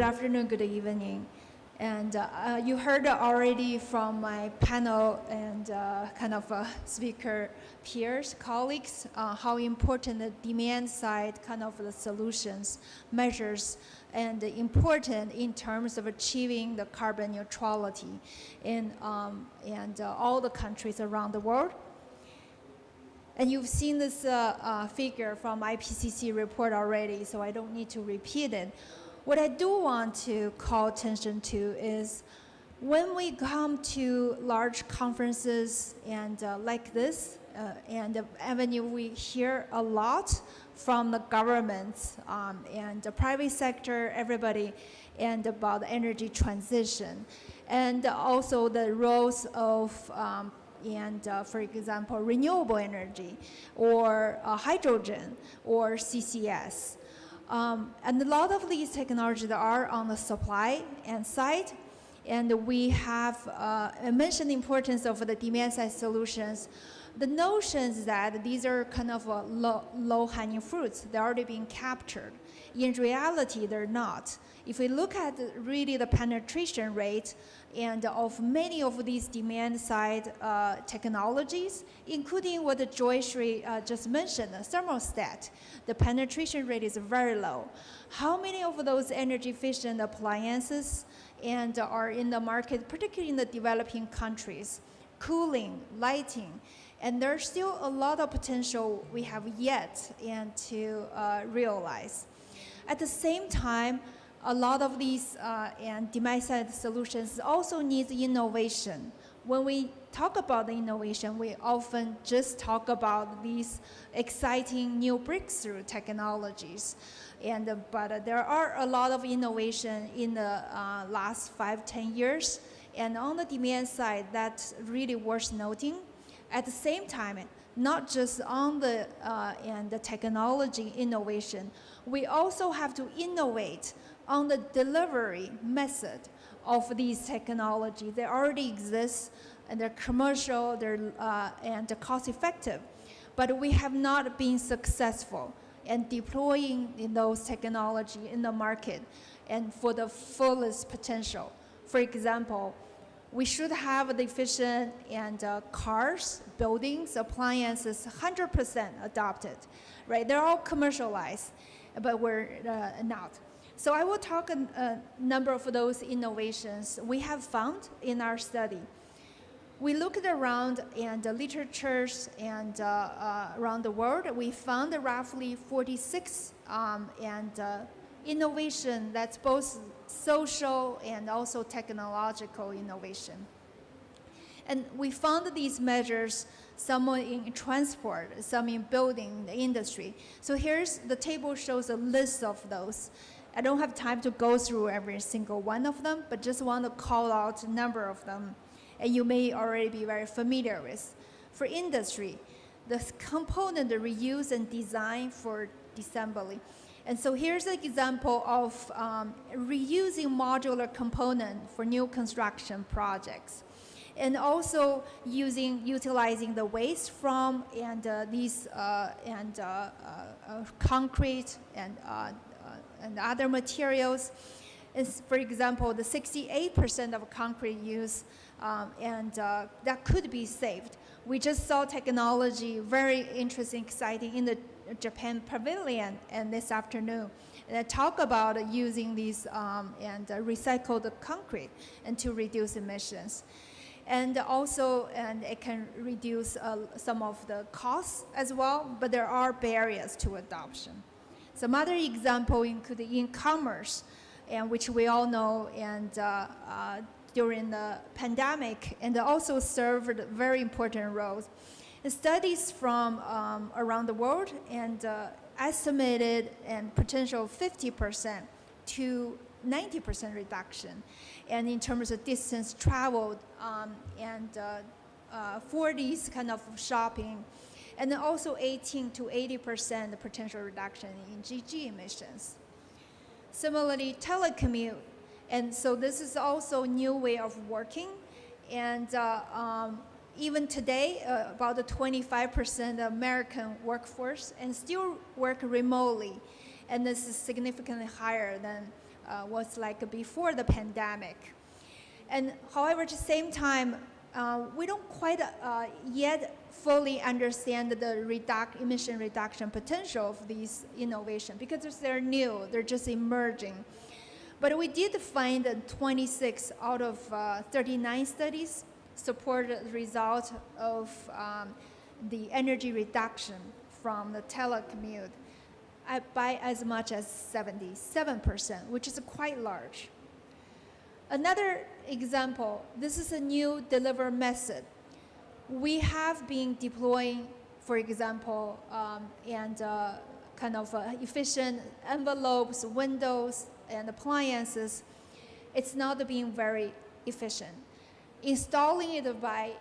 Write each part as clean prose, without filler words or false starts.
afternoon, good evening. And you heard already from my panel and speaker peers, colleagues, how important the demand side the solutions, measures, and important in terms of achieving the carbon neutrality in all the countries around the world. And you've seen this figure from IPCC report already, so I don't need to repeat it. What I do want to call attention to is when we come to large conferences and like this, and we hear a lot from the governments and the private sector, everybody, and about energy transition, and also the roles of for example, renewable energy, or hydrogen, or CCS. And a lot of these technologies are on the supply and side, and we have mentioned the importance of the demand-side solutions. The notions that these are low-hanging fruits, they're already being captured. In reality, they're not. If we look at really the penetration rate and of many of these demand-side technologies, including what Joyshri just mentioned, the thermostat, the penetration rate is very low. How many of those energy-efficient appliances and are in the market, particularly in the developing countries, cooling, lighting, and there's still a lot of potential we have yet to realize. At the same time, a lot of these demand-side solutions also need innovation. When we talk about the innovation, we often just talk about these exciting new breakthrough technologies. But there are a lot of innovation in the last 5-10 years. And on the demand side, that's really worth noting. At the same time, not just on the technology innovation, we also have to innovate on the delivery method of these technologies. They already exist, and they're commercial, and cost-effective, but we have not been successful in deploying those technology in the market and for the fullest potential. For example, we should have the efficient cars, buildings, appliances 100% adopted, right? They're all commercialized, but we're not. So I will talk a number of those innovations we have found in our study. We looked around the literatures and around the world. We found roughly 46 innovation that's both social and also technological innovation. And we found these measures, some in transport, some in building, the industry. So here's the table shows a list of those. I don't have time to go through every single one of them, but just want to call out a number of them, and you may already be very familiar with. For industry, the component reuse and design for disassembly. And so here's an example of reusing modular component for new construction projects, and also utilizing the waste from these concrete and other materials. For example, the 68% of concrete use, that could be saved. We just saw technology, very interesting, exciting, in the Japan Pavilion this afternoon. And I talk about using these recycled concrete and to reduce emissions. And also, it can reduce some of the costs as well, but there are barriers to adoption. Some other example include e-commerce, and which we all know, during the pandemic, and also served very important roles. The studies from around the world estimated potential 50% to 90% reduction, and in terms of distance traveled for these shopping, and then also 18 to 80% potential reduction in GG emissions. Similarly, telecommute, and so this is also a new way of working, and even today, about 25% of American workforce and still work remotely, and this is significantly higher than was like before the pandemic. And however, at the same time, we don't quite yet fully understand the emission reduction potential of these innovations because they're new, they're just emerging. But we did find that 26 out of 39 studies support the result of the energy reduction from the telecommute by as much as 77%, which is quite large. Another example, this is a new delivery method. We have been deploying, for example, efficient envelopes, windows, and appliances. It's not being very efficient. Installing it by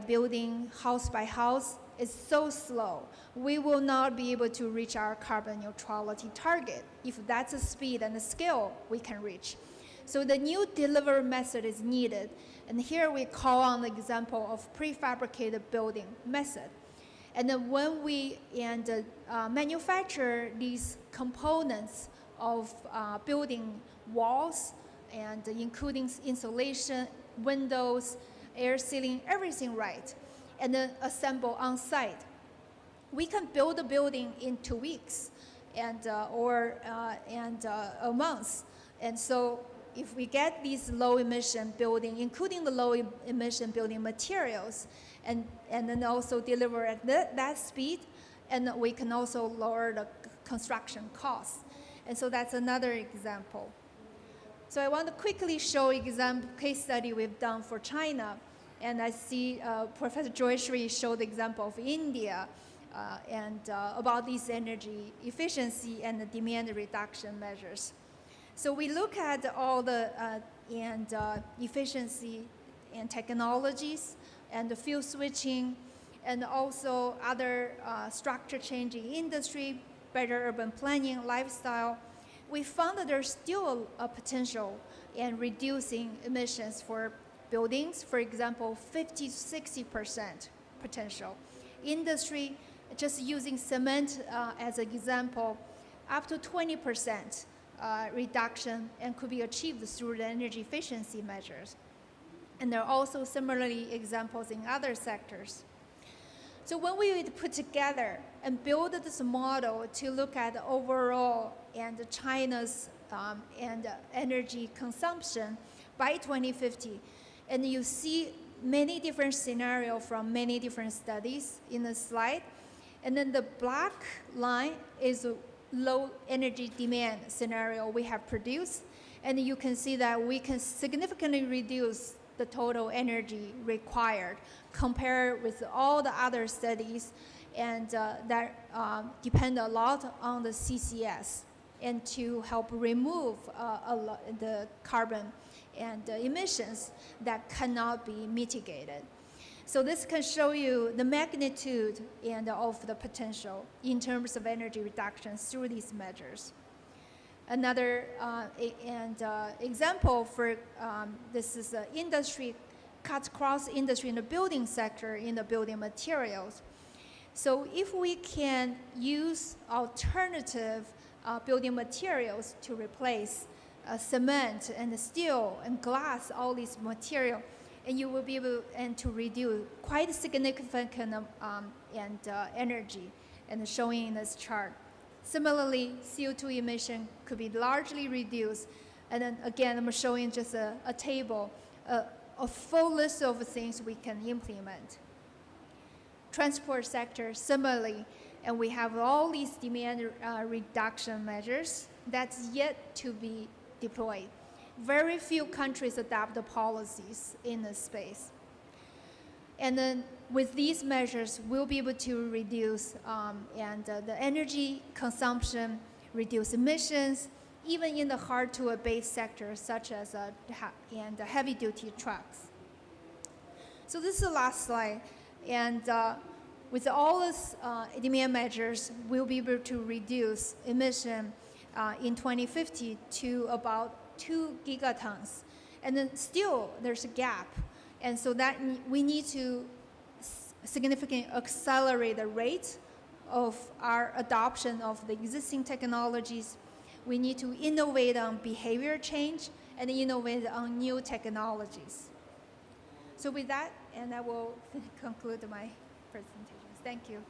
building, house by house, is so slow. We will not be able to reach our carbon neutrality target if that's the speed and the scale we can reach. So the new delivery method is needed. And here we call on the example of prefabricated building method. And then when we manufacture these components of building walls, and including insulation, windows, air sealing, everything right, and then assemble on site, we can build a building in 2 weeks or a month. And so if we get these low emission building, including the low emission building materials, and then also deliver at that speed, and we can also lower the construction costs. And so that's another example. So I want to quickly show case study we've done for China. And I see Professor Joyshri showed the example of India about these energy efficiency and the demand reduction measures. So we look at all the efficiency and technologies and the fuel switching and also other structure changing industry, better urban planning, lifestyle. We found that there's still a potential in reducing emissions for buildings, for example, 50 to 60% potential. Industry, just using cement as an example, up to 20% reduction and could be achieved through the energy efficiency measures. And there are also similarly examples in other sectors. So when we would put together and build this model to look at the overall and China's energy consumption by 2050, and you see many different scenarios from many different studies in the slide. And then the black line is a low energy demand scenario we have produced. And you can see that we can significantly reduce the total energy required compared with all the other studies and that depend a lot on the CCS and to help remove the carbon and emissions that cannot be mitigated. So this can show you the magnitude of the potential in terms of energy reduction through these measures. Another example for this is industry, cuts across industry in the building sector, in the building materials. So if we can use alternative building materials to replace cement and steel and glass, all these material, and you will be able to reduce quite significant energy, and showing in this chart. Similarly, CO2 emission could be largely reduced. And then again, I'm showing just a table, a full list of things we can implement. Transport sector, similarly, and we have all these demand reduction measures that's yet to be deployed. Very few countries adopt the policies in this space. And then with these measures, we'll be able to reduce the energy consumption, reduce emissions, even in the hard-to-abate sectors such as the heavy-duty trucks. So this is the last slide. And with all these demand measures, we'll be able to reduce emission in 2050 to about 2 gigatons. And then still, there's a gap. And so that we need to significantly accelerate the rate of our adoption of the existing technologies. we need to innovate on behavior change and innovate on new technologies. So with that, and I will conclude my presentation. Thank you.